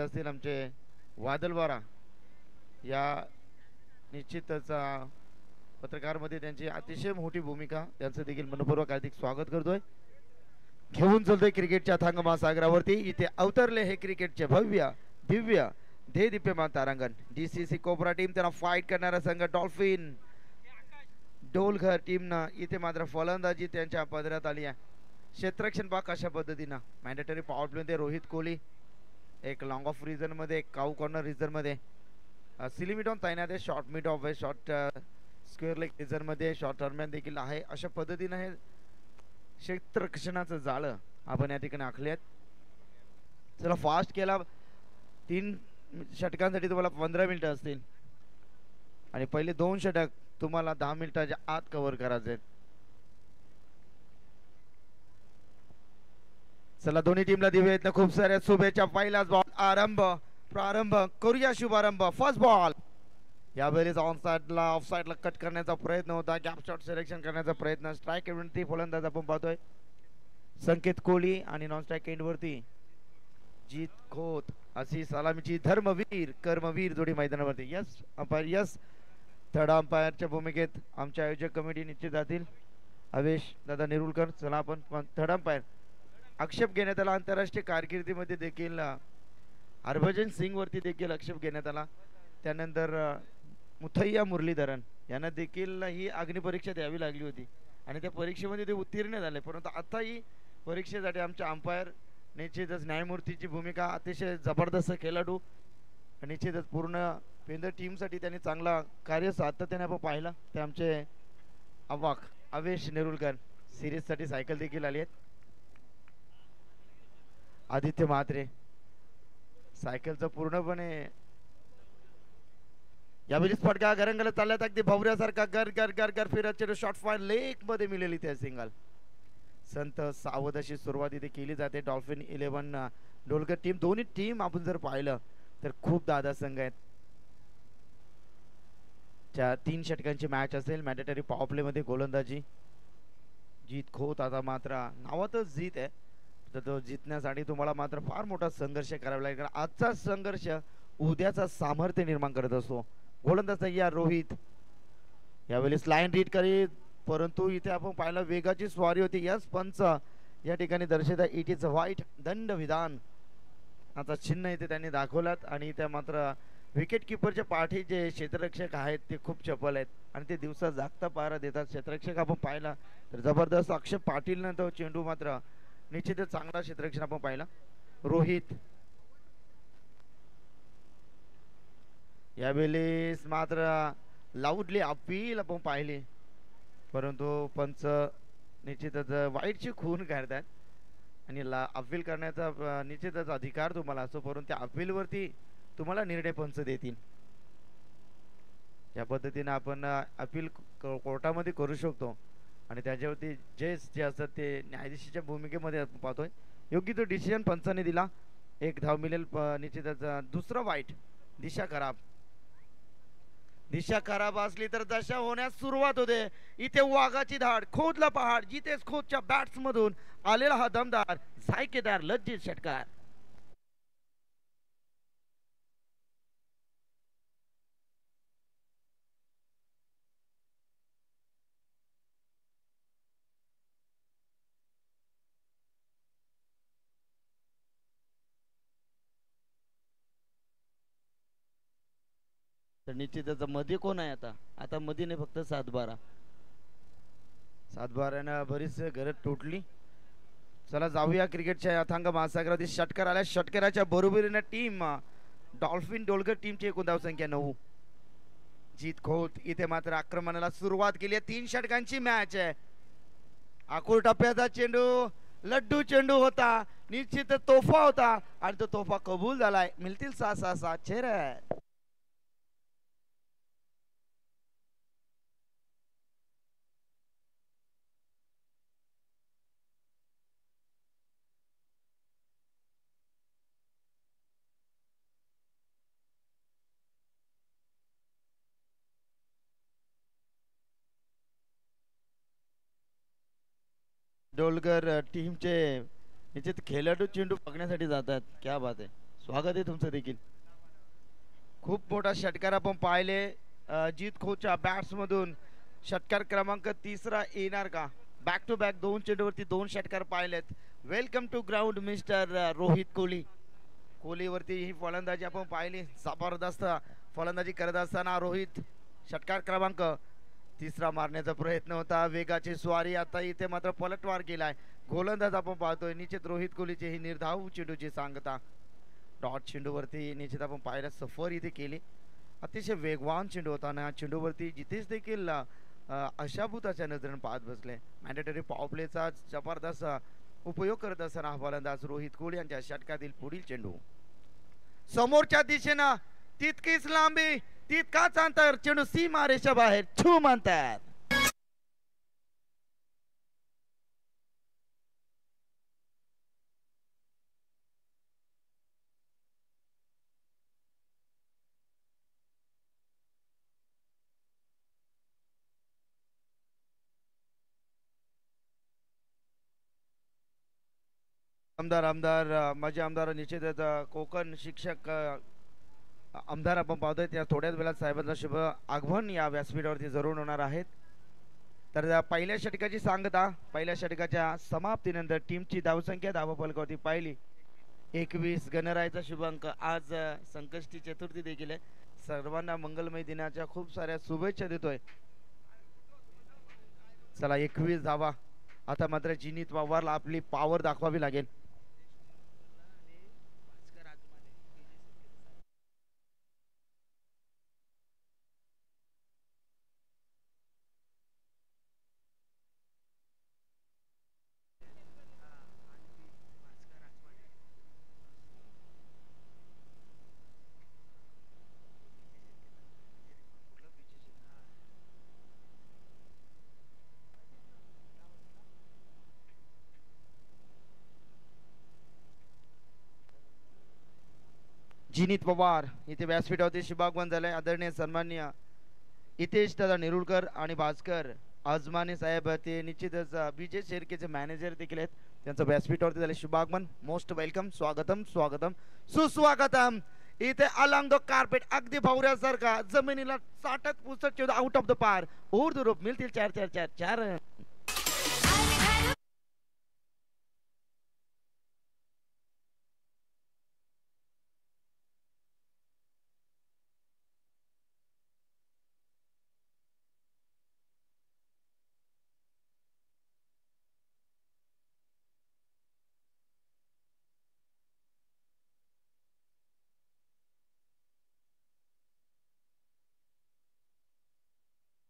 असतील आमचे वादल बारा या निश्चितच पत्रकारमध्ये त्यांची अतिशय मोठी भूमिका, त्यांचं देखील मनपूर्वक हार्दिक स्वागत करतोय. घेऊन चलतोय क्रिकेटच्या अथांग महासागरावरती. इथे अवतरले हे क्रिकेटचे भव्य दिव्य देदीप्यमान तारांगण. DCC कोबरा टीम, त्यांना फाईट करणारा संघ डॉल्फिन डोलघर टीमनं इथे मात्र फलंदाजी त्यांच्या पदरात आली आहे. क्षेत्ररक्षण पहा कशा पद्धतीनं. मॅन्डेटरी पॉवर प्लेमध्ये रोहित कोहली, एक लॉंग ऑफ रिझन मध्ये, एक काऊ कॉर्नर रिझन मध्ये, सिलिमिटॉन तैनात आहे. शॉर्ट मिड ऑफ आहे, शॉर्ट स्क्वेअर लेग रिझन मध्ये, शॉर्ट टर्मॅन देखील आहे. अशा पद्धतीनं हे क्षेत्ररक्षणाचं जाळं आपण या ठिकाणी आखले आहेत. चला फास्ट केला. 3 षटकांसाठी तुम्हाला 15 मिनिटं असतील आणि पहिले 2 षटक तुम्हाला 10 मिनिटाच्या आत कव्हर करायचे आहेत. चला दोन्ही टीमला देऊयात ना खूप साऱ्या शुभेच्छा. पहिलाच बॉल प्रारंभ करूया शुभारंभ. फर्स्ट बॉल यावेळेस ऑन साइडला ऑफ साइडला कट करण्याचा प्रयत्न होता, गॅप शॉट सिलेक्शन करण्याचा प्रयत्न. स्ट्राईक एंडवरती फलंदाज आपण पाहतोय संकेत कोहली आणि नॉन स्ट्राईक एंडवरती जीत खोत. अशी सलामीची धर्मवीर कर्मवीर जोडी मैदानावरती. Yes umpire, yes. थर्ड अंपायरच्या भूमिकेत आमच्या आयोजक कमिटी निश्चित जातील अवेश दादा नेरुलकर. चला आपण थर्ड अंपायर आक्षेप घेण्यात आला. आंतरराष्ट्रीय कारकिर्दीमध्ये देखील हरभजन सिंग वरती देखील आक्षेप घेण्यात आला. त्यानंतर मुथैया मुरलीधरन यांना देखील ही अग्निपरीक्षा द्यावी लागली होती आणि त्या परीक्षेमध्ये ते उत्तीर्ण झाले. परंतु आता ही परीक्षेसाठी आमच्या अंपायर निश्चितच न्यायमूर्तीची भूमिका, अतिशय जबरदस्त खेळाडू, निश्चितच पूर्ण पेंदर टीमसाठी त्यांनी चांगला कार्य सातत्याने आपण पाहिला. ते आमचे अवाक अवेश नेरुलकर. सिरीजसाठी सायकल देखील आली आहेत. आदित्य म्हात्रे सायकलचं पूर्णपणे यावेळी फटका घरंगला चालल्यात अगदी भवऱ्यासारखा गर गर गर गर फिरत शॉर्ट फायर लेग मध्ये मिळाली त्या सिंगल. संत सावध अशी सुरुवात इथे केली जाते. डॉल्फिन 11 डोलकर टीम, दोन्ही टीम आपण जर पाहिलं तर खूप दादा संघ आहेत. 3 षटकांची मॅच असेल. मॅन्डेटरी पॉवर प्ले मध्ये गोलंदाजी जीत खोत. आता मात्र नावातच जीत आहे, तर तो जिंकण्यासाठी तुम्हाला मात्र फार मोठा संघर्ष करावा लागेल. आजचा संघर्ष उद्याचा सामर्थ्य निर्माण करत असतो. गोलंदाज या रोहित यावेळेस लाईन रीड करीत, परंतु इथे आपण पाहिलं वेगाची स्वारी होती. यस पंच या ठिकाणी दर्शक इट इज व्हाईट. दंड विधान आता चिन्ह इथे त्यांनी दाखवलात आणि त्या मात्र विकेट किपरच्या पाठी जे क्षेत्ररक्षक आहेत ते खूप चपल आहेत आणि ते दिवसा जागता पहारा देतात. क्षेत्ररक्षक आपण पाहिला तर जबरदस्त अक्षय पाटील तो चेंडू मात्र निश्चितच चांगला क्षेत्ररक्षण आपण पाहिला. रोहित यावेळेस मात्र लाऊडली अपील आपण पाहिली, परंतु पंच निश्चितच वाईटची खून काढतात आणि अपील करण्याचा निश्चितच अधिकार तुम्हाला असतो, परंतु त्या अपीलवरती तुम्हाला निर्णय पंच देतील. या पद्धतीने आपण अपील कोर्टामध्ये करू शकतो आणि त्याच्यावरती जज जे असतात ते न्यायाधीशाच्या भूमिकेमध्ये आपण पाहतोय. योग्य तो डिसिजन पंचाने दिला. 1 धाव मिळेल. निश्चितच दुसरा वाईट. दिशा खराब असली तर दशा होण्यास सुरुवात होते. इथे वाघाची धाड, खोदला पहाड, जितेश खोदच्या बॅट्स मधून आलेला हा दमदार झायकेदार लज्जित षटकार. तर निश्चितच मध्ये कोण आहे आता? आता मध्ये नाही, फक्त 7-12 बरीच घरं तुटली. चला जाऊया क्रिकेटच्या अथांग महासागरावरती. षटकार आल्या. षटकाराच्या बरोबरीने टीम डॉल्फिन डोलकर टीमची एकूण धावसंख्या 9. जीत खोत इथे मात्र आक्रमणाला सुरुवात केली आहे. 3 षटकांची मॅच आहे. आखूर टप्प्याचा चेंडू लड्डू चेंडू होता, निश्चित तोफा होता आणि तो तोफा कबूल झालाय. मिळतील 6-6 चेहरे. डोलकर टीमचे निश्चित खेळाडू चेंडू बघण्यासाठी जातात. क्या बात आहे. स्वागत आहे तुमचं देखील. खूप मोठा षटकार आपण पाहिले. जीत खोच्या बॅट्स मधून षटकार क्रमांक 3 येणार का? बॅक टू बॅक 2 चेंडूवरती 2 षटकार पाहिलेत. Welcome to ground mister Rohit Kohli. कोहलीवरती ही फलंदाजी आपण पाहिली. जबरदस्त फलंदाजी करत असताना रोहित षटकार क्रमांक 3 मारण्याचा प्रयत्न होता. वेगाची स्वारी. आता इथे मात्र पलटवार केलाय गोलंदाज आपण पाहतोय. निश्चित रोहित कोहलीची ही निर्धाव चेंडूची सांगता. डॉट चेंडूवरती निश्चित आपण पाहायला सफर इथे केली. अतिशय वेगवान चेंडू होता ना. चेंडूवरती जिथेच देखील अशाभूताच्या नजरेने पाहत बसले. मॅन्डेटरी पॉवर प्लेचा जबरदस्त उपयोग करत असताना हा फलंदाज रोहित कोहली यांच्या षटकातील पुढील चेंडू समोरच्या दिशेनं तितकीच लांबी तितकाच अंतर. चेंडू सीमारेषा बाहेर छू म्हणतात. आमदार माजी आमदार निश्चितच कोकण शिक्षक आमदार आपण पाहतोय. त्या थोड्याच वेळात साहेबांचा शुभ आगमन या व्यासपीठावरती जरूर होणार आहेत. तर पहिल्या षटकाची सांगता. पहिल्या षटकाच्या समाप्तीनंतर टीमची धावसंख्या धावफलकावरती पाहिली 21. गणरायाचा शुभांक. आज संकष्टी चतुर्थी देखील आहे. सर्वांना मंगलमय दिनाच्या खूप साऱ्या शुभेच्छा देतोय. चला 21 धावा. आता मात्र जिनीत पवारला आपली पॉवर दाखवावी लागेल. जिनीत पवार इथे व्यासपीठावरती शुभागमन झालंय. आदरणीय सन्माननीय हितेश दादा नेरुळकर आणि भास्कर आजमाने साहेब ते निश्चितच बीजे शेरकेचे मॅनेजर देखील आहेत. त्यांचं व्यासपीठावरती झाले शुभागमन. Most welcome. स्वागतम स्वागतम सुस्वागतम. इथे अलॉंग द कार्पेट अगदी भावऱ्यासारखा जमिनीला चाटत पुसत चेंडू आउट ऑफ द पार. उर्दू रूप मिळतील 4-4-4-4.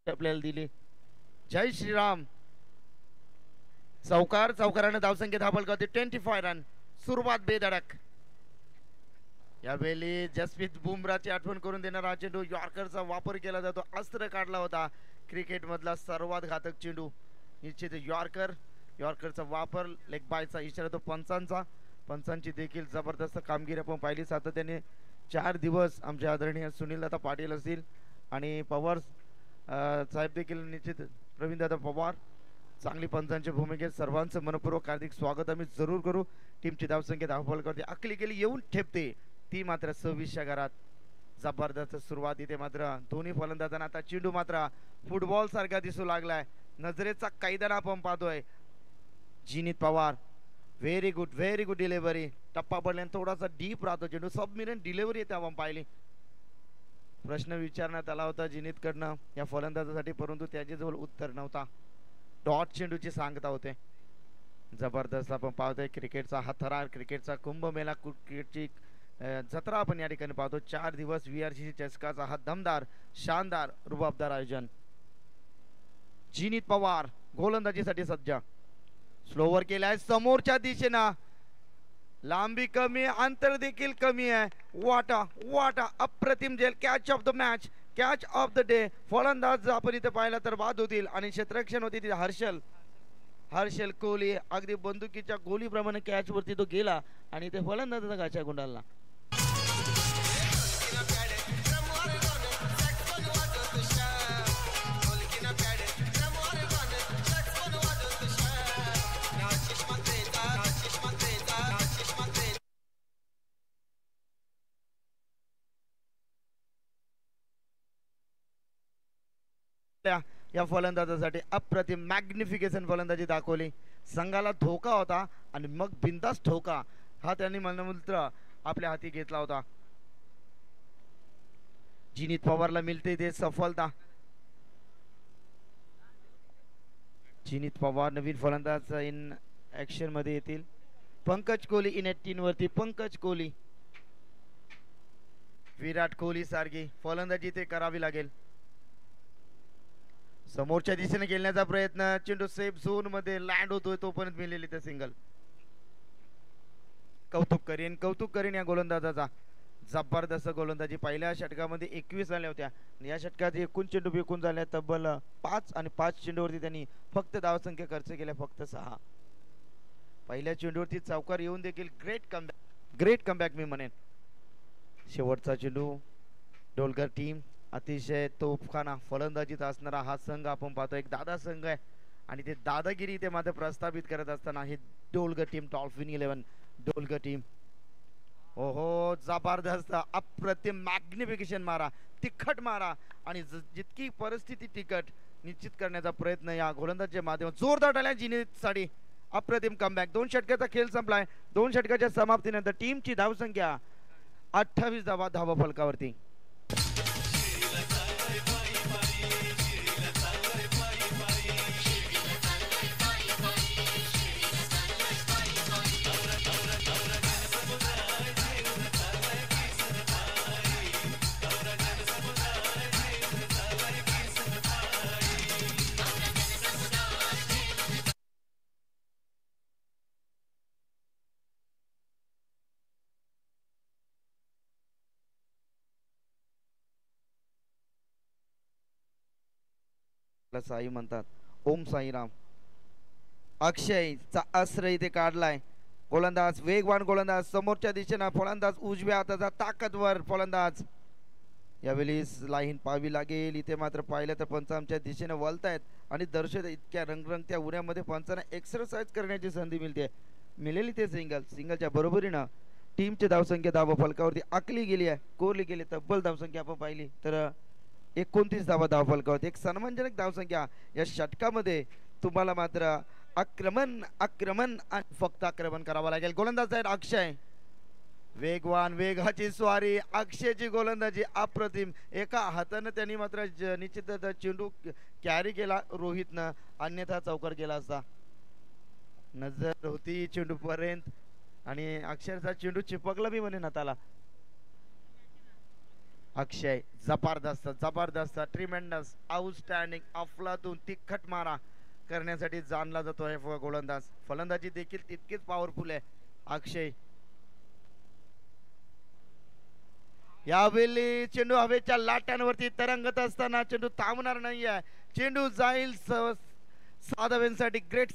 आपल्याला दिली. जय श्रीराम. चौकाराने धावसंख्या धावफलकावरती 25 रन. सुरुवात बेधडक. यावेळी जसप्रीत बुमराची आठवण करून देणारा हा चेंडू. यॉर्करचा वापर केला जातो. अस्त्र काढला होता क्रिकेट मधला सर्वात घातक चेंडू निश्चित यॉर्करचा वापर. लेग बायचा इशारा तो पंचांची देखील जबरदस्त कामगिरी आपण पाहिली. सातत्याने 4 दिवस आमचे आदरणीय सुनीलदादा पाटील असतील आणि पवार साहेब देखील निश्चित प्रवीणदादा पवार चांगली पंचांच्या भूमिकेत सर्वांचं मनपूर्वक हार्दिक स्वागत आम्ही जरूर करू. टीमची धावसंख्या धावफलकावरती आखली गेली येऊन ठेपते ती मात्र 26 घरात. जबरदस्त सुरुवात इथे मात्र दोन्ही फलंदाजांना. आता चेंडू मात्र फुटबॉल सारखा दिसू लागलाय. नजरेचा कैदाना आपण पाहतोय. जिनीत पवार व्हेरी गुड डिलिव्हरी. टप्पा पडल्याने थोडासा डीप राहतो चेंडू. सबमिरन डिलिव्हरी येते आपण पाहिली. प्रश्न विचारण्यात आला होता जिनीत कडनं या फलंदाजासाठी परंतु त्याच्याजवळ उत्तर नव्हता. डॉट चेंडूची सांगता होते. जबरदस्त आपण पाहतोय क्रिकेटचा हा थरार. क्रिकेटचा कुंभमेळा क्रिकेटची जत्रा आपण या ठिकाणी पाहतो. 4 दिवस VRCC चषकाचा हा दमदार शानदार रुबाबदार आयोजन. जिनीत पवार गोलंदाजीसाठी सज्ज. स्लोवर केलाय समोरच्या दिशेनं. लांबी कमी अंतर देखील कमी आहे. वाटा अप्रतिम जेल. Catch of the match. Catch of the day. फलंदाज आपण इथे पाहिला तर बाद होतील आणि क्षेत्ररक्षण होती तिथे हर्षल कोहली अगदी बंदुकीच्या गोलीप्रमाणे कॅच वरती तो गेला आणि ते फलंदाजाचा गाच्या गुंडाळला. या फलंदाजासाठी अप्रतिम मॅग्निफिकेशन फलंदाजी दाखवली. संघाला धोका होता आणि मग बिंदास ठोका हा त्यांनी मनमूत्र आपल्या हाती घेतला होता. जिनीत पवारला मिळते ते सफलता. जिनीत पवार नवीन फलंदाज इन ऍक्शन मध्ये येतील. पंकज कोहली इन 18 वरती. पंकज कोहली, विराट कोहली सारखी फलंदाजी ते करावी लागेल. समोरच्या दिशेने खेळण्याचा प्रयत्न. चेंडू सेफ झोन मध्ये लँड होतोय तोपर्यंत मिळेल ते सिंगल. कौतुक करीन या गोलंदाजाचा. जबरदस्त गोलंदाजी. पहिल्या षटकामध्ये 21 झाल्या होत्या. या षटकात एकूण चेंडू फेकून झाल्या तब्बल 5 आणि 5 चेंडूवरती त्यांनी फक्त धावसंख्या खर्च केल्या फक्त 6. पहिल्या चेंडूवरती चौकार येऊन देखील ग्रेट कमबॅक मी म्हणेन. शेवटचा चेंडू. डोलकर टीम अतिशय तोफखाना फलंदाजीत असणारा हा संघ आपण पाहतो. एक दादा संघ आहे आणि ते दादागिरी ते मात्र प्रस्थापित करत असताना हे Dolkar team, dolphin 11 Dolkar team. ओहो, जबरदस्त अप्रतिम मॅग्निफिकेशन मारा, तिखट मारा आणि जितकी परिस्थिती तिखट निश्चित करण्याचा प्रयत्न या गोलंदाजीच्या माध्यमातून. जोरदार टाळ्या जिनीसाठी. अप्रतिम कमबॅक. 2 षटकाचा खेळ संपलाय. 2 षटकाच्या समाप्तीनंतर टीमची धावसंख्या 28 धावा फलकावरती. साई म्हणतात. ओम साईराम. अक्षयचा आश्रय इथे काढलाय. गोलंदाज वेगवान गोलंदाज समोरच्या दिशेनं फलंदाज उजव्या हाताचा ताकदवर फलंदाज. यावेळी लाईन पाहावी लागेल. इथे मात्र पाहिलं तर पंच आमच्या दिशेने वळतायत आणि दर्शक इतक्या रंगरंगत्या उन्हामध्ये पंचांना एक्सरसाइज करण्याची संधी मिळेल ते सिंगलच्या बरोबरीनं टीमची धावसंख्या धावा फलकावरती आखली गेली आहे. कोरली गेली. तब्बल धावसंख्या आपण पाहिली तर 29 धावा फलकावरती. एक सन्मानजनक धावसंख्या या षटकामध्ये. तुम्हाला मात्र आक्रमण आणि फक्त आक्रमण करावं लागेल. गोलंदाज आहेत अक्षय. वेगवान, वेगाची स्वारी. अक्षयची गोलंदाजी अप्रतिम. एका हाताने त्यांनी मात्र निश्चितच चेंडू कॅरी केला रोहितनं, अन्यथा चौकार केला असता. नजर होती चेंडू पर्यंत आणि अक्षरचा चेंडू चिपकला मी म्हणेन हाताला. अक्षय जबरदस्त ट्रिमेंडस आउटस्टँडिंग अफलातून तिखट मारा करण्यासाठी जाणला जातो आहे गोलंदाज. फलंदाजी देखील तितकीच पॉवरफुल आहे. अक्षय यावेळी चेंडू हवेच्या लाटांवरती तरंगत असताना चेंडू थांबणार नाहीये. चेंडू जाईल 7 धावांसाठी. ग्रेट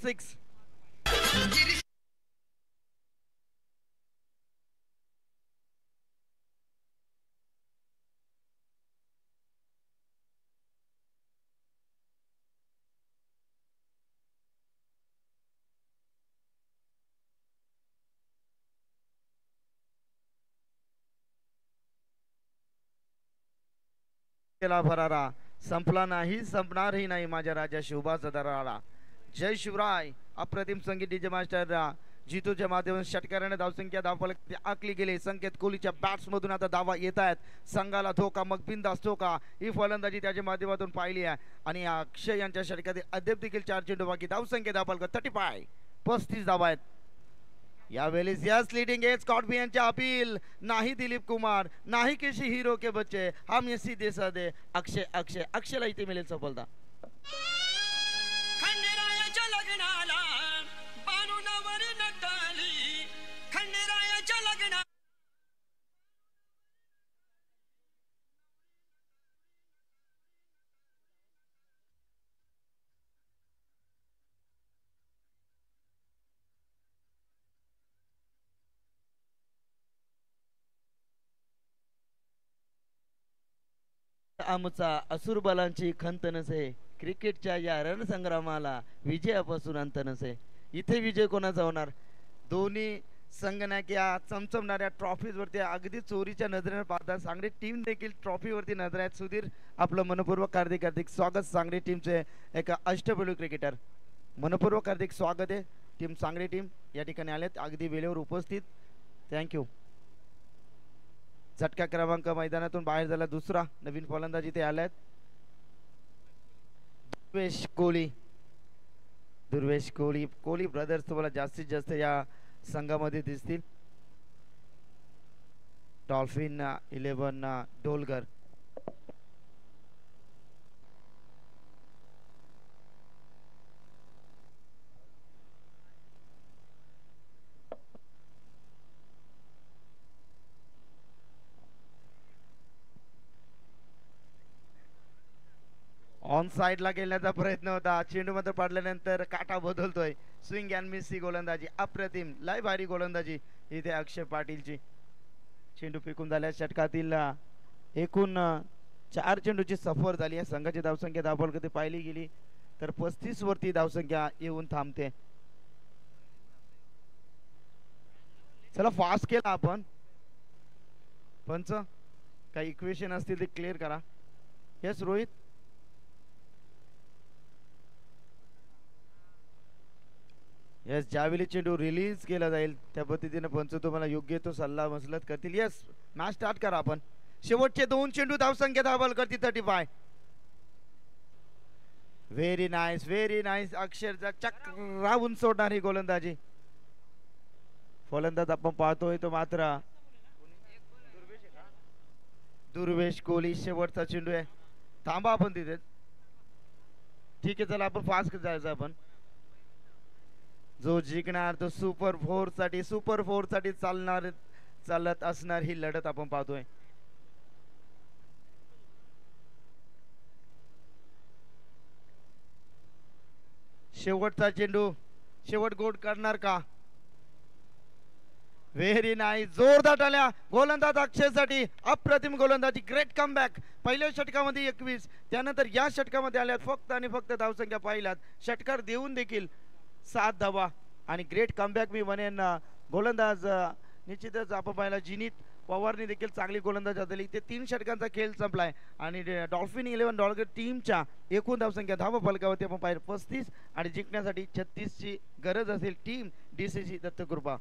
6. भरारा संपला नाही, संपणारही नाही माझ्या राजा शिवबाचा दरारा. जय शिवराय. अप्रतिम संगीत डीजे मास्टर जितूच्या माध्यमातून षटकाराने धावसंख्या धावफलक आखली गेली. संकेत कोहलीच्या बॅट्स मधून आता धावा येत आहेत. संघाला धोका, मग बिंदास धोका. ही फलंदाजी त्याच्या माध्यमातून पाहिली आहे आणि अक्षय यांच्या षटकात अद्याप देखील 4 चेंडू बाकी. धावसंख्या धावफलक 35 धावा आहेत. यावेळेस यस लीडिंग एज स्कॉटबियनच्या अपील. नाही दिलीप कुमार, नाही किसी हीरो के बच्चे, हम ये सीधे साधे. अक्षयला इथे मिळेल सफलता. आमचा असुर बलांची खंत नसे, क्रिकेटच्या या रणसंग्रामाला विजयापासून अंत नसे. इथे विजय कोणाचा होणार? दोन्ही संगणक या चमचमणाऱ्या ट्रॉफीज वरती अगदी चोरीच्या नजरेने पाहतात. सांगली टीम देखील ट्रॉफी वरती नजर आहेत. सुधीर आपलं मनपूर्वक हार्दिक हार्दिक स्वागत. सांगली टीमचे एक अष्टपैलू क्रिकेटर मनपूर्वक हार्दिक स्वागत आहे. टीम सांगली टीम या ठिकाणी आलेत अगदी वेळेवर उपस्थित. थँक्यू. झटका क्रमांक मैदानातून बाहेर झाला दुसरा. नवीन फलंदाज इथे आलायत. दुर्वेश कोहली. दुर्वेश कोहली. कोहली ब्रदर्स तुम्हाला जास्तीत जास्त या संघामध्ये दिसतील. डॉल्फिन 11 डोलगर. ऑन साइड ला गेल्याचा प्रयत्न होता. चेंडू मध्ये पडल्यानंतर काटा बदलतोय. स्विंग अँड मिस ही गोलंदाजी अप्रतिम. लय भारी गोलंदाजी इथे अक्षय पाटीलची. चेंडू फेकून झाल्या. षटकातील एकूण 4 चेंडूची सफर झाली आहे. संघाची धावसंख्या धावबॉल कधी पाहिली गेली तर 35 वरती धावसंख्या येऊन थांबते. चला फास्ट केला आपण. पंच काही इक्वेशन असतील ते क्लिअर करा. येस रोहित. येस ज्यावेळी चेंडू रिलीज केला जाईल त्या पद्धतीने पंच तुम्हाला योग्य तो सल्ला मसलत करतील. येस मॅच स्टार्ट करा आपण. शेवटचे 2 चेंडू धावसंख्या धावबॉल करती 35. Very nice very nice. अक्षरचा चक्र राहून सोडणारी गोलंदाजी. फलंदाज आपण पाहतोय तो मात्र दुर्वेश कोहली. शेवटचा चेंडू आहे. थांबा आपण तिथे. ठीक आहे चला आपण फास्ट जायचं. आपण जो जिंकणार तो सुपर फोर साठी चालत असणार ही लढत आपण पाहतोय. शेवटचा चेंडू. शेवट गोड करणार का. Very nice. जोरदार टाळ्या गोलंदाज अक्षयसाठी. अप्रतिम गोलंदाजी. Great comeback. पहिल्या षटकामध्ये 21 त्यानंतर या षटकामध्ये आल्यात फक्त आणि फक्त धावसंख्या पाहिलात. षटकार देऊन देखील 7 धावा आणि ग्रेट कमबॅक मी म्हणेन. गोलंदाज निश्चितच आपण पाहिला जिनीत पवारने देखील चांगली गोलंदाजी झाली. ते 3 षटकांचा खेळ संपलाय आणि डॉल्फिन 11 डॉल्गर टीमच्या एकूण धावसंख्या धावा फलकावरती आपण पाहिलं 35 आणि जिंकण्यासाठी 36 ची गरज असेल टीम डीसीसी दत्तकृपा.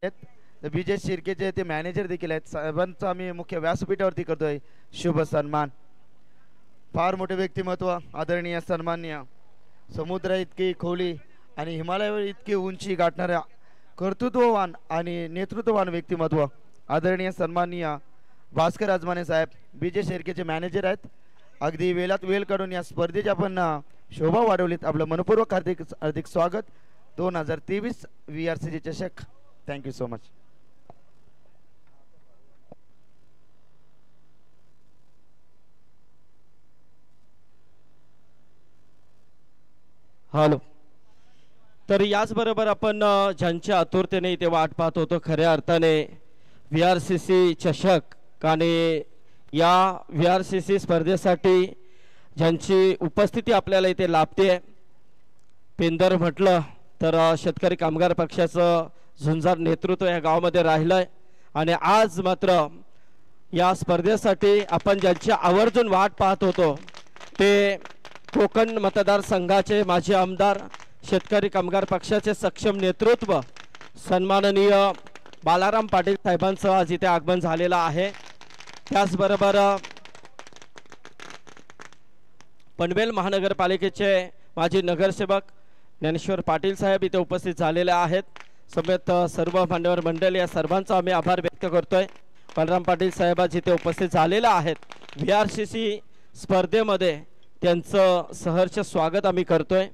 विजय शिर्केचे ते मॅनेजर देखील आहेत. साहेबांचा आम्ही मुख्य व्यासपीठावरती करतोय शुभ सन्मान. फार मोठे व्यक्तिमत्व, आदरणीय सन्माननीय, समुद्र इतकी खोली आणि हिमालयावर इतकी उंची गाठणाऱ्या कर्तृत्ववान आणि नेतृत्ववान व्यक्तिमत्व आदरणीय सन्माननीय भास्कर आजमाने साहेब विजय शिर्केचे मॅनेजर आहेत. अगदी वेळात वेळ काढून या स्पर्धेची आपण शोभा वाढवलीत. आपलं मनपूर्वक हार्दिक स्वागत. 2023 VRCG चषक. Thank you so much. हॅलो. तर याचबरोबर आपण ज्यांच्या आतुरतेने इथे वाट पाहत होतो खऱ्या अर्थाने VRCC चषक आणि या VRCC स्पर्धेसाठी ज्यांची उपस्थिती आपल्याला इथे लाभते, पेंदर म्हटलं तर शेतकरी कामगार पक्षाचं झुंजार नेतृत्व या गावामध्ये राहिलंय आणि आज मात्र या स्पर्धेसाठी आपण ज्यांची आवर्जून वाट पाहत होतो ते कोकण मतदारसंघाचे माजी आमदार, शेतकरी कामगार पक्षाचे सक्षम नेतृत्व सन्माननीय बालाराम पाटील साहेबांचं आज इथे आगमन झालेलं आहे. त्याचबरोबर पनवेल महानगरपालिकेचे माजी नगरसेवक ज्ञानेश्वर पाटील साहेब इथे उपस्थित झालेले आहेत. समेत सर्व मान्यवर मंडळी या सर्वांचा आम्ही आभार व्यक्त करतोय. बलराम पाटील साहेब आज इथे उपस्थित झालेले आहेत. VRCC स्पर्धेमध्ये त्यांचं सहर्ष स्वागत आम्ही करतोय.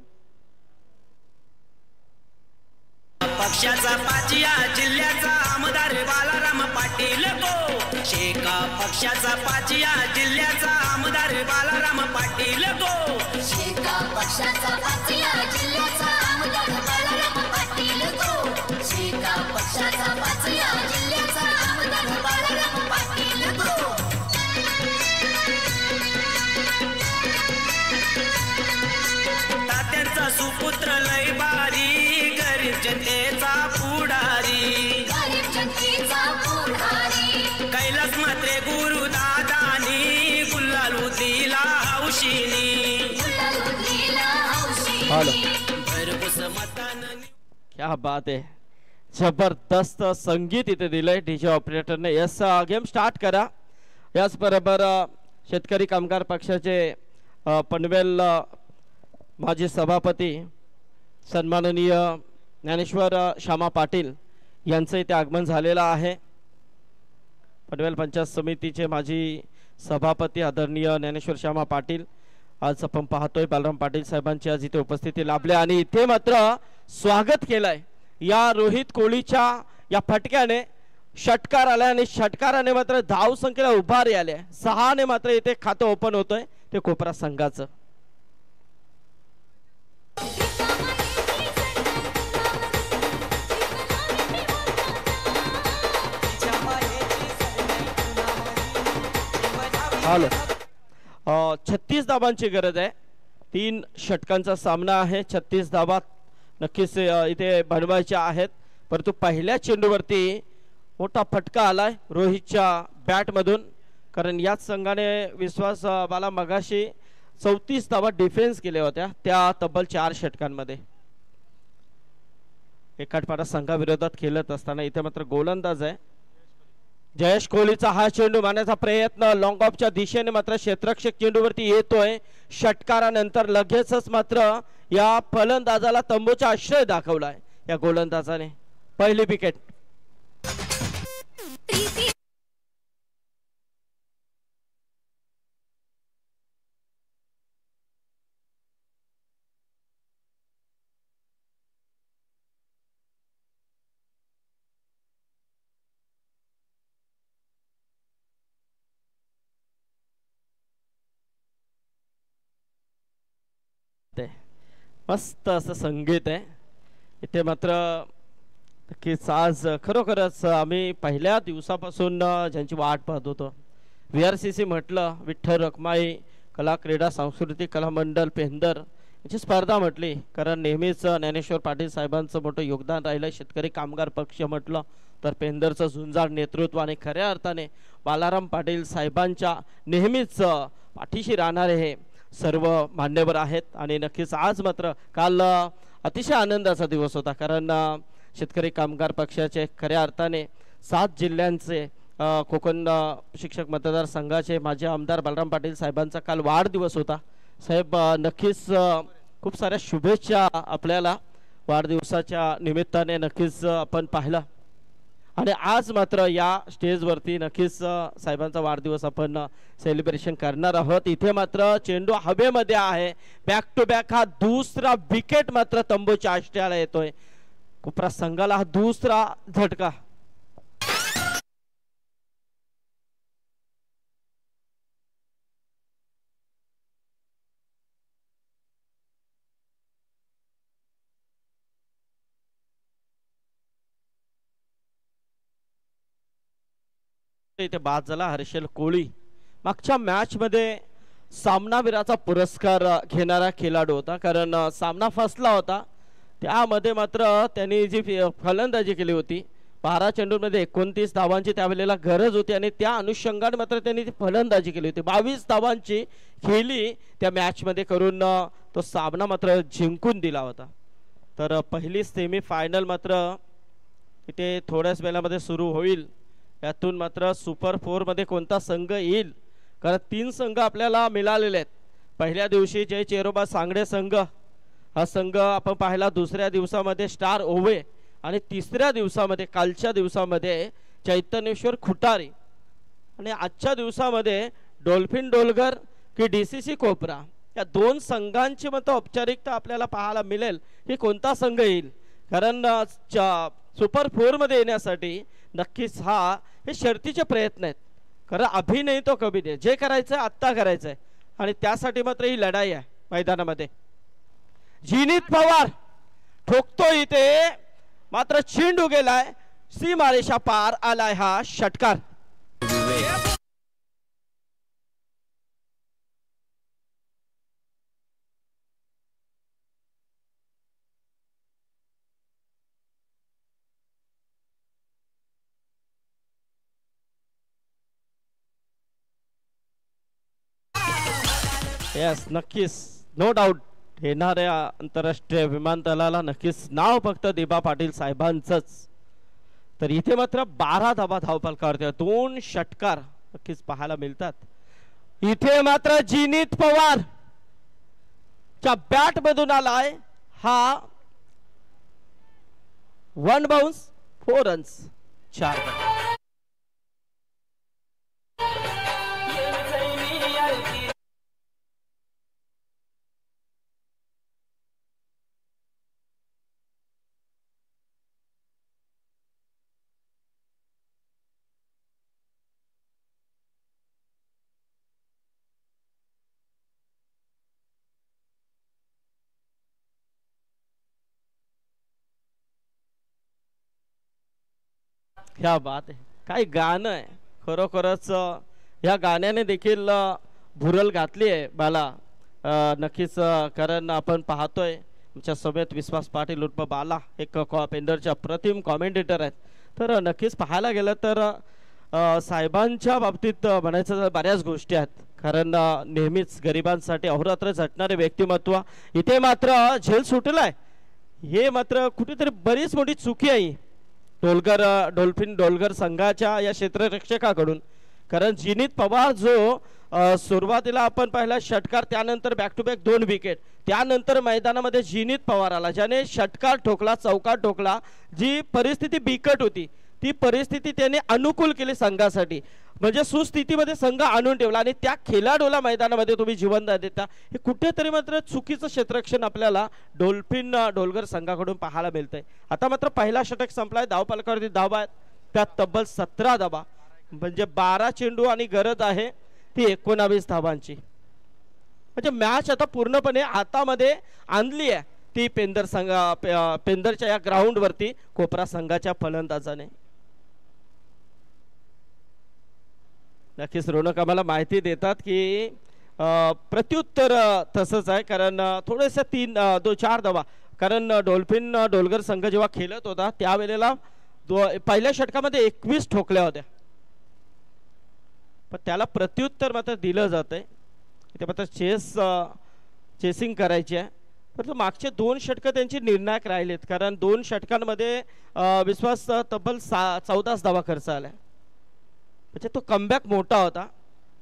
पक्षाचा पाचिया जिल्ह्याचा आमदार बालाराम पाटील गो. शेका पक्षाचा पाचिया जिल्ह्याचा आमदार बालाराम पाटील गो. शेका पक्षाचा पाचिया जिल्ह्याचा आमदार बालाराम पाटील गो. शेका पक्षाचा पाचिया जिल्ह्याचा आमदार बालाराम पाटील गो. तात्यांचा सुपुत्र लय बारी, गरीब जनतेचा पुढारी, गरीब जनतेचा पुढारी. कैलास मात्रे गुरु दादानी गुल्लाल उदलीला हौशीनी, गुलाल उधळीला हौशीनी. भरघोस मतानं. क्या बात आहे. जबरदस्त संगीत इथे दिलंय डीजे ऑपरेटरने. यस, गेम स्टार्ट करा. याचबरोबर शेतकरी कामगार पक्षाचे पनवेल माजी सभापती सन्माननीय ज्ञानेश्वर श्यामा पाटील यांचं इथे आगमन झालेलं आहे. पनवेल पंचायत समितीचे माजी सभापती आदरणीय ज्ञानेश्वर श्यामा पाटील आज आपण पाहतोय बालराम पाटील साहेबांची आज इथे उपस्थिती लाभले आणि इथे मात्र स्वागत केलंय या रोहित कोहलीच्या या फटक्याने. षटकार आला आणि षटकाराने मात्र धाव संख्येला उभारी आले. 6 मात्र इथे खातं ओपन होतंय ते कोपरा संघाचं. हॅलो. 36 धावांची गरज आहे. 3 षटकांचा सामना आहे. 36 धावा नक्कीच इथे बनवायच्या आहेत. परंतु पहिल्या चेंडूवरती मोठा फटका आलाय रोहितच्या बॅटमधून, कारण याच संघाने विश्वास बाला मगाशी 34 धावा डिफेन्स केल्या होत्या त्या तब्बल 4 षटकांमध्ये. एकाटपाडा संघाविरोधात खेळत असताना इथे मात्र गोलंदाज आहे जयेश कोहलीचा हा चेंडू मारण्याचा प्रयत्न लॉंग ऑफच्या दिशेने मात्र क्षेत्ररक्षक चेंडूवरती येतोय. षटकारानंतर लगेचच मात्र या फलंदाजाला तंबूचा आश्रय दाखवलाय या गोलंदाजाने. पहिली विकेट. मस्त असं संगीत आहे इथे मात्र. नक्कीच आज खरोखरच आम्ही पहिल्या दिवसापासून ज्यांची वाट पाहत होतो. VRCC म्हटलं विठ्ठल रखमाई कला क्रीडा सांस्कृतिक कला मंडळ पेंदर याची स्पर्धा म्हटली, कारण नेहमीच ज्ञानेश्वर पाटील साहेबांचं मोठं योगदान राहिलं. शेतकरी कामगार पक्ष म्हटलं तर पेंदरचं झुंजार नेतृत्व आणि खऱ्या अर्थाने बालाराम पाटील साहेबांच्या नेहमीच पाठीशी राहणारे हे सर्व मान्यवर आहेत. आणि नक्कीच आज मात्र काल अतिशय आनंदाचा दिवस होता, कारण शेतकरी कामगार पक्षाचे खऱ्या अर्थाने 7 जिल्ह्यांचे कोकण शिक्षक मतदारसंघाचे माजी आमदार बलराम पाटील साहेबांचा काल वाढदिवस होता. साहेब नक्कीच खूप साऱ्या शुभेच्छा आपल्याला वाढदिवसाच्या निमित्ताने नक्कीच आपण पाहिला. आणि आज मात्र या स्टेजवरती नक्कीच साहेबांचा वाढदिवस आपण सेलिब्रेशन करणार आहोत. इथे मात्र चेंडू हवेमध्ये आहे. बॅक टू बॅक हा दुसरा विकेट मात्र तंबूच्या आष्ट्याला येतोय. कोपरा संघाला हा दुसरा झटका. इथे बाद झाला हर्षल कोळी. मागच्या मॅच मध्ये सामनावीराचा पुरस्कार घेणारा खेळाडू होता, कारण सामना फसला होता. त्यामध्ये मात्र त्यांनी जी फलंदाजी केली होती 12 चेंडूंमध्ये 29 धावांची त्यावेळेला गरज होती आणि त्या अनुषंगाने मात्र त्यांनी ती फलंदाजी केली होती. 22 धावांची खेळी त्या मॅच मध्ये करून तो सामना मात्र जिंकून दिला होता. तर पहिली सेमी फायनल मात्र इथे थोड्याच वेळामध्ये सुरू होईल. यातून मात्र सुपर 4 मध्ये कोणता संघ येईल, कारण 3 संघ आपल्याला मिळालेले आहेत. पहिल्या दिवशी जय चेरोबा सांगडे संघ हा संघ आपण पाहिला. दुसऱ्या दिवसामध्ये स्टार ओवे आणि तिसऱ्या दिवसामध्ये कालच्या दिवसामध्ये चैतन्येश्वर खुटारी आणि आजच्या दिवसामध्ये डॉल्फिन डोलगर की DCC कोपरा या 2 संघांची मात्र औपचारिकता आपल्याला पाहायला मिळेल की कोणता संघ येईल. कारण सुपर 4 मध्ये येण्यासाठी नक्कीच हे शर्तीचे प्रयत्न आहेत. कारण अभि नाही तो कभी नाही, जे करायचं आत्ता करायचंय आणि त्यासाठी मात्र ही लढाई आहे मैदानामध्ये. जिनीत पवार ठोकतो इथे, मात्र चेंडू गेलाय सीमारेषा पार आलाय हा षटकार. यस नक्कीच नो डाऊट येणाऱ्या आंतरराष्ट्रीय विमानतळाला नक्कीच नाव फक्त दिबा पाटील साहेबांचंच. तर इथे मात्र 12 धाबा धावफलकावरती 2 षटकार नक्कीच पाहायला मिळतात. इथे मात्र जिनीत पवार च्या बॅट मधून आलाय हा 1 बाउन्स 4 रन्स 4 रन. क्या बात आहे, काय गाणं आहे खरोखरच. या गाण्याने देखील भुरल घातली आहे मला नक्कीच. कारण आपण पाहतोय आमच्या समेत विश्वास पाटील उर्फ बाला एक पेंडरच्या अप्रतिम कॉमेंटेटर आहेत. तर नक्कीच पाहायला गेलं तर साहेबांच्या बाबतीत म्हणायचं तर बऱ्याच गोष्टी आहेत. कारण नेहमीच गरिबांसाठी अहोरात्र झटणारे व्यक्तिमत्व. इथे मात्र झेल सुटलाय, हे मात्र कुठेतरी बरीच मोठी चुकी आहे डॉल्फिन डोलगर संघाच्या या क्षेत्ररक्षकाकडून. कारण जिनीत पवार जो सुरुवातीला आपण पाहिला षटकार, त्यानंतर बॅक टू बॅक 2 विकेट, त्यानंतर मैदानामध्ये जिनीत पवार आला ज्याने षटकार ठोकला, चौकार ठोकला. जी परिस्थिती बिकट होती ती परिस्थिती त्याने अनुकूल केली संघासाठी, म्हणजे सुस्थितीमध्ये संघ आणून ठेवला आणि त्या खेळाडूला मैदानामध्ये तुम्ही जिवंत देता. हे कुठेतरी मात्र चुकीचं क्षेत्ररक्षण आपल्याला डॉल्फिन डोलगर संघाकडून पाहायला मिळतंय. आता मात्र पहिला षटक संपलाय, धावफलकावरती धावा आहेत त्यात तब्बल 17 धावा, म्हणजे 12 चेंडू आणि गरज आहे ती 19 धावांची. म्हणजे मॅच आता पूर्णपणे हातामध्ये आणली आहे ती पेंदरच्या या ग्राउंड वरती कोपरा संघाच्या फलंदाजाने. नक्कीच रोनक आम्हाला माहिती देतात की प्रत्युत्तर तसंच आहे, कारण थोडेसे 4 धावा, कारण डॉल्फिन डोलगर संघ जेव्हा खेळत होता त्यावेळेला पहिल्या षटकामध्ये 21 ठोकल्या होत्या, पण त्याला प्रत्युत्तर मात्र दिलं जातंय. इथे मात्र चेसिंग करायची आहे परंतु मागचे 2 षटकं त्यांची निर्णायक राहिलेत, कारण 2 षटकांमध्ये विश्वास तब्बल 14 धावा खर्च आला, म्हणजे तो कमबॅक मोठा होता.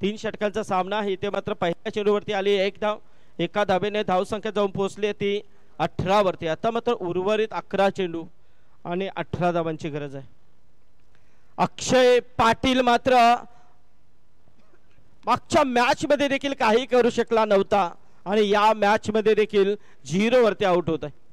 3 षटकांचा सामना इथे मात्र पहिल्या चेंडूवरती आली 1 धाव, एका धावेने धावसंख्या जाऊन पोहोचली ती 18 वरती. आता मात्र उर्वरित 11 चेंडू आणि 18 धावांची गरज आहे. अक्षय पाटील मात्र मागच्या मॅच मध्ये देखील काही करू शकला नव्हता आणि या मॅच मध्ये देखील 0 वरती आउट होत आहे.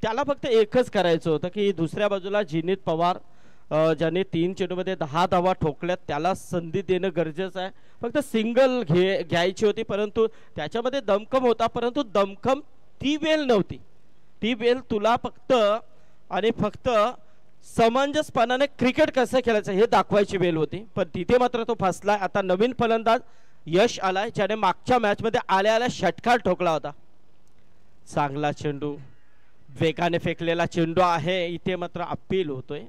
त्याला फक्त एकच करायचं होतं की दुसऱ्या बाजूला जिनीत पवार ज्याने 3 चेंडूमध्ये 10 धावा ठोकल्यात त्याला संधी देणं गरजेचं आहे. फक्त सिंगल घ्यायची होती, परंतु त्याच्यामध्ये दमखम होता, परंतु दमखम ती वेळ नव्हती. ती वेळ तुला फक्त आणि फक्त समंजसपणाने क्रिकेट कसं खेळायचं हे दाखवायची वेळ होती, पण तिथे मात्र तो फसलाय. आता नवीन फलंदाज यश आलाय, ज्याने मागच्या मॅच मध्ये आल्या षटकार ठोकला होता. चांगला चेंडू, वेगाने फेकलेला चेंडू आहे. इथे मात्र अपील होतोय,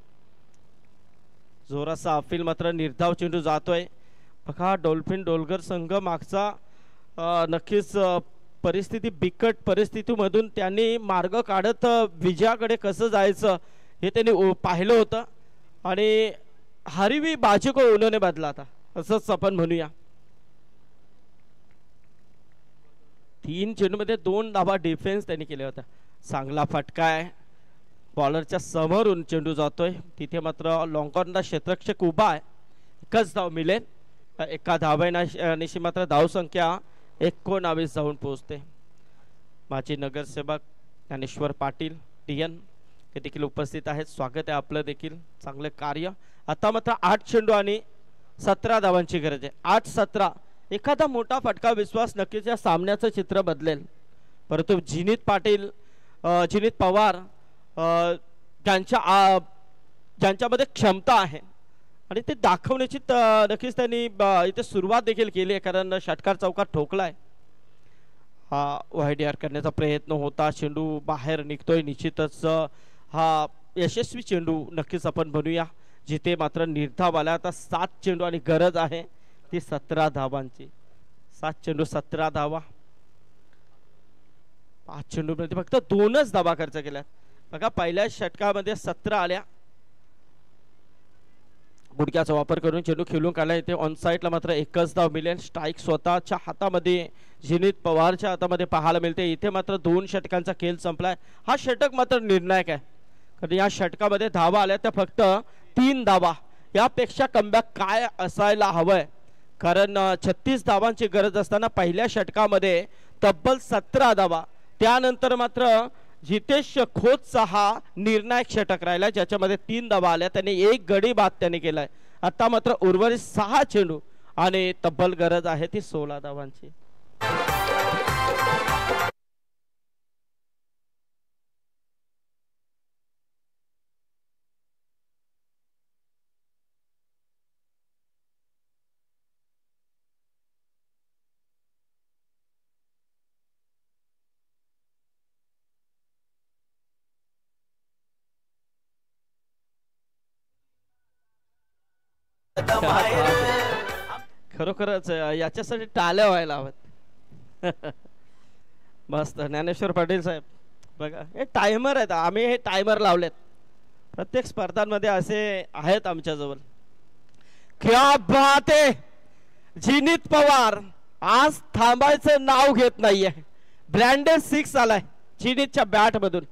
जोराचा अपील मात्र निर्धाव चेंडू जातोय. बघा डॉल्फिन डोलगर संघ मागचा नक्कीच परिस्थिती बिकट परिस्थितीमधून त्यांनी मार्ग काढत विजयाकडे कसं जायचं हे त्यांनी पाहिलं होतं आणि हरवी बाजू को उन्होंने बदला था असंच आपण म्हणूया. 3 चेंडूमध्ये 2 धावा डिफेन्स त्यांनी केल्या होत्या. चांगला फटका आहे, बॉलरच्या समोरून चेंडू जातोय. तिथे मात्र लॉंगॉनला क्षेत्ररक्षक उभा आहे, एकच धाव मिळेल. एका धावेनिशी मात्र धावसंख्या 19 जाऊन पोहोचते. माजी नगरसेवक ज्ञानेश्वर पाटील DN हे देखील उपस्थित आहेत, स्वागत आहे आपलं देखील, चांगलं कार्य. आता मात्र 8 चेंडू आणि 17 धावांची गरज आहे. 8-17 एखादा मोठा फटका विश्वास नक्कीच या सामन्याचं चित्र बदलेल, परंतु जिनीत पाटील जिनीत पवार ज्यांच्यामध्ये क्षमता आहे आणि ते दाखवण्याची नक्कीच त्यांनी इथे सुरुवात देखील केली आहे, कारण षटकार चौकार ठोकलाय. हा वाईडीआर करण्याचा प्रयत्न होता, चेंडू बाहेर निघतोय. निश्चितच हा यशस्वी चेंडू नक्कीच आपण बनूया, जिथे मात्र निर्धाव आला. आता 7 चेंडू आणि गरज आहे ती 17 धावांची. 7 चेंडू 17 धावा. 5 चेंडूमध्ये फक्त 2च धावा खर्च केल्यात. बघा पहिल्या षटकामध्ये 17 आल्या. गुडघ्याचा वापर करून चेंडू खेळून काढला. इथे ऑन साइडला मात्र एकच धाव मिळेल. स्ट्राईक स्वतःच्या हातामध्ये जिनीत पवारच्या हातामध्ये पाहायला मिळते. इथे मात्र 2 षटकांचा खेळ संपलाय. हा षटक मात्र निर्णायक आहे, कारण या षटकामध्ये धावा आल्या त्या फक्त 3 धावा. यापेक्षा कमबॅक काय असायला हवंय, कारण 36 धावांची गरज असताना पहिल्या षटकामध्ये तब्बल 17 धावा. त्यानंतर मात्र जितेश खोतचा हा निर्णायक षटक राहिला, ज्याच्यामध्ये 3 धावा आल्या. त्याने 1 गडी बाद त्याने केलाय. आता मात्र उर्वरित 6 चेंडू आणि तब्बल गरज आहे ती 16 धावांची. खरोखरच याच्यासाठी टाळ्या व्हायला हव्यात. मस्त ज्ञानेश्वर पाटील साहेब, बघा हे टायमर आहेत, आम्ही हे टायमर लावलेत. प्रत्येक स्पर्धांमध्ये असे आहेत आमच्याजवळ. क्या बात आहे, जिनीत पवार आज थांबायचं नाव घेत नाहीये. ब्रँडेड 6 आलाय चिनीतच्या बॅट मधून.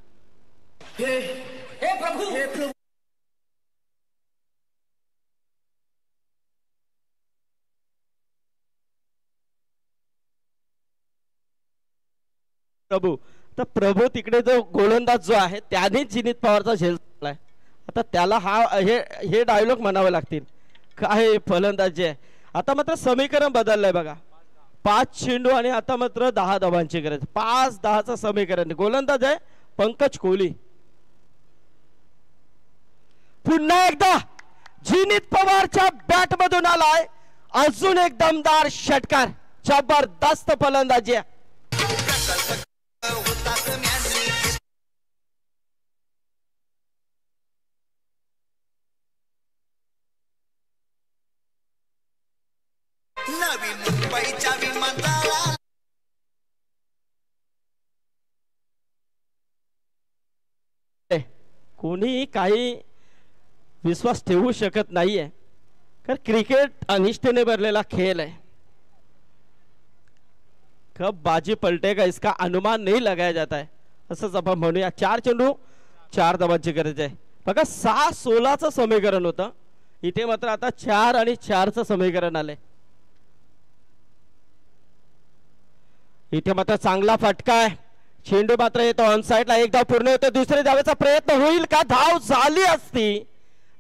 प्रभू तर प्रभू तिकडे जो गोलंदाज जो आहे त्याने जिनीत पवारचा झेल चाललाय. आता त्याला हे डायलॉग म्हणावे लागतील. काय फलंदाजी आहे. आता मात्र समीकरण बदललंय बघा. 5 चेंडू आणि आता मात्र 10 धावांची गरज. 5-10चं समीकरण. गोलंदाज आहे पंकज कोहली. पुन्हा एकदा जिनीत पवारच्या बॅट मधून आलाय अजून एक दमदार षटकार. जबरदस्त फलंदाजी आहे. नवी मुंबईच्या विमानतळाला कोणी काही विश्वास ठेवू शकत नाहीये कारण क्रिकेट अनिष्टेने भरलेला खेळ आहे. कब बाजी पलटेगा इसका अनुमान नहीं लगाया जाता है असंच आपण म्हणूया. 4 चेंडू 4 धावांची गरज आहे. बघा 6-16चं समीकरण होतं. इथे मात्र आता 4 आणि 4चं समीकरण आलंय. इथे मात्र चांगला फटका आहे. चेंडू मात्र येतो ऑन साइडला. एक धाव पूर्ण होतो. दुसऱ्या धावेचा प्रयत्न होईल का. धाव झाली असती.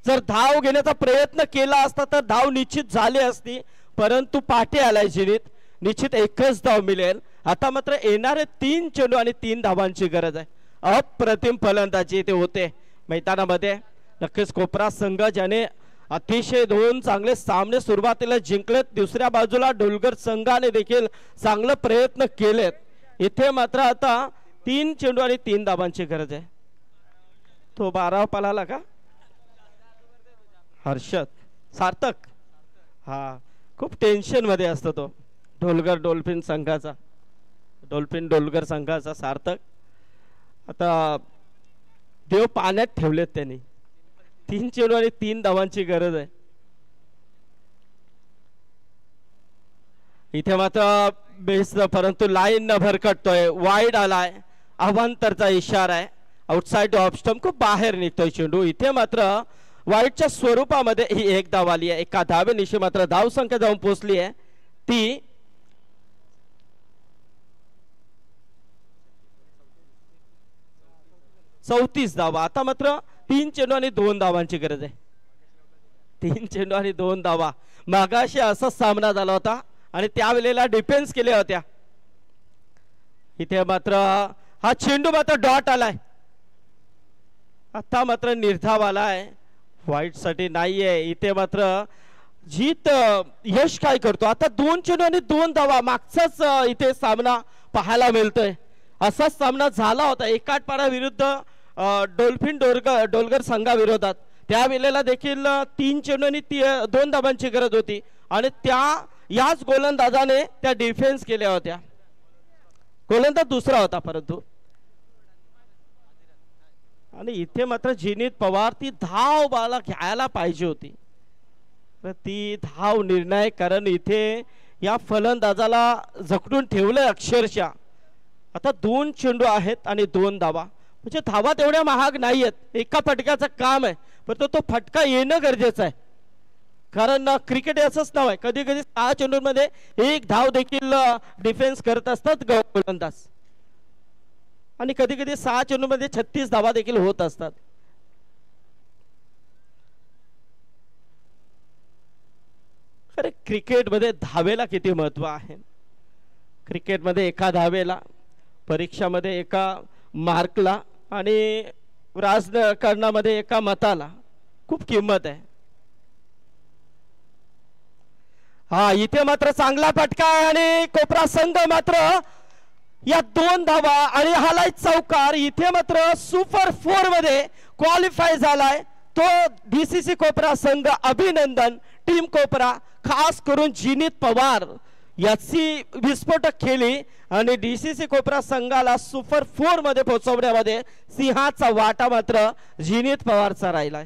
जर धाव घेण्याचा प्रयत्न केला असता तर धाव निश्चित झाली असती परंतु पाठी आलाय जिनीत. निश्चित एकच धाव मिळेल. आता मात्र येणारे 3 चेंडू आणि 3 धावांची गरज आहे. अप्रतिम फलंदाजी इथे होते मैदानामध्ये. नक्कीच कोपरा संघ ज्याने अतिशय 2 चांगले सामने सुरुवातीला जिंकलेत. दुसऱ्या बाजूला डोलगर संघाने देखील चांगले प्रयत्न केलेत. इथे मात्र आता 3 चेंडू आणि 3 धावांची गरज आहे. तो 12 पळाला का हर्षद सार्थक. हा खूप टेन्शन मध्ये असतो तो डोलगर डोलगर संघाचा सार्थक. आता देव पाण्यात ठेवलेत त्यांनी. 3 चेंडू आणि 3 धावांची गरज आहे. इथे मात्र बेस परंतु लाईन न भरकटतोय. वाईड आलाय. अवांतरचा इशारा आहे. आउटसाइड ऑफ स्टंप खूप बाहेर निघतोय चेंडू. इथे मात्र वाईडच्या स्वरूपामध्ये ही एक धाव आली आहे. एका धावेनिशी मात्र धाव संख्या जाऊन पोहोचली आहे ती 34 धावा. आता मात्र 3 चेंडू आणि 2 धावांची गरज आहे. 3 चेंडू आणि 2 धावा. मागाशी असाच सामना झाला होता आणि त्यावेळेला डिफेन्स केल्या होत्या. इथे मात्र हा चेंडू मात्र डॉट आलाय. आता मात्र निर्धाव आलाय. वाईट साठी नाहीये. इथे मात्र जीत यश काय करतो. आता 2 चेंडू आणि 2 धावा. मागचाच इथे सामना पाहायला मिळतोय. असाच सामना झाला होता एकाटपाडा विरुद्ध डोलगर संघाविरोधात. त्यावेळेला देखील 3 चेंडू आणि 2 धावांची गरज होती आणि याच गोलंदाजाने त्या डिफेन्स केल्या होत्या. गोलंदाज दुसरा होता परंतु. आणि इथे मात्र जिनीत पवार ती धाव बाला घ्यायला पाहिजे होती. ती धाव निर्णायक. कारण इथे या फलंदाजाला जखडून ठेवलंय अक्षरशः. आता 2 चेंडू आहेत आणि 2 धावा. म्हणजे धावा तेवढ्या महाग नाहीयेत. एका फटक्याचं काम आहे पण तो फटका येणं गरजेचं आहे. कारण क्रिकेट असंच नाव आहे. कधी कधी 6 चेंडूंमध्ये 1 धाव देखील डिफेन्स करत असतात गोलंदाज आणि कधी कधी 6 चेंडूंमध्ये 36 धावा देखील होत असतात. अरे क्रिकेटमध्ये धावेला किती महत्व आहे. क्रिकेटमध्ये एका धावेला, परीक्षामध्ये एका मार्कला आणि राजकारणामध्ये एका मताला खूप किंमत आहे. हा इथे मात्र चांगला फटका आहे आणि कोपरा संघ मात्र या 2 धावा आणि हालाय चौकार. इथे मात्र सुपर 4 मध्ये क्वालिफाय झालाय तो डीसीसी कोपरा संघ. अभिनंदन टीम कोपरा. खास करून जिनीत पवार याची विस्फोटक केली आणि डीसीसी कोपरा संघाला सुपर 4 मध्ये पोहोचवण्यामध्ये सिंहाचा वाटा मात्र जिनीत पवारचा राहिलाय.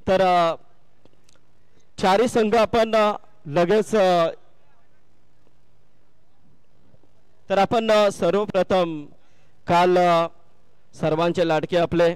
तर चारी संघ आपण लगेच तर आपण सर्वप्रथम काल सर्वांचे लाडके आपले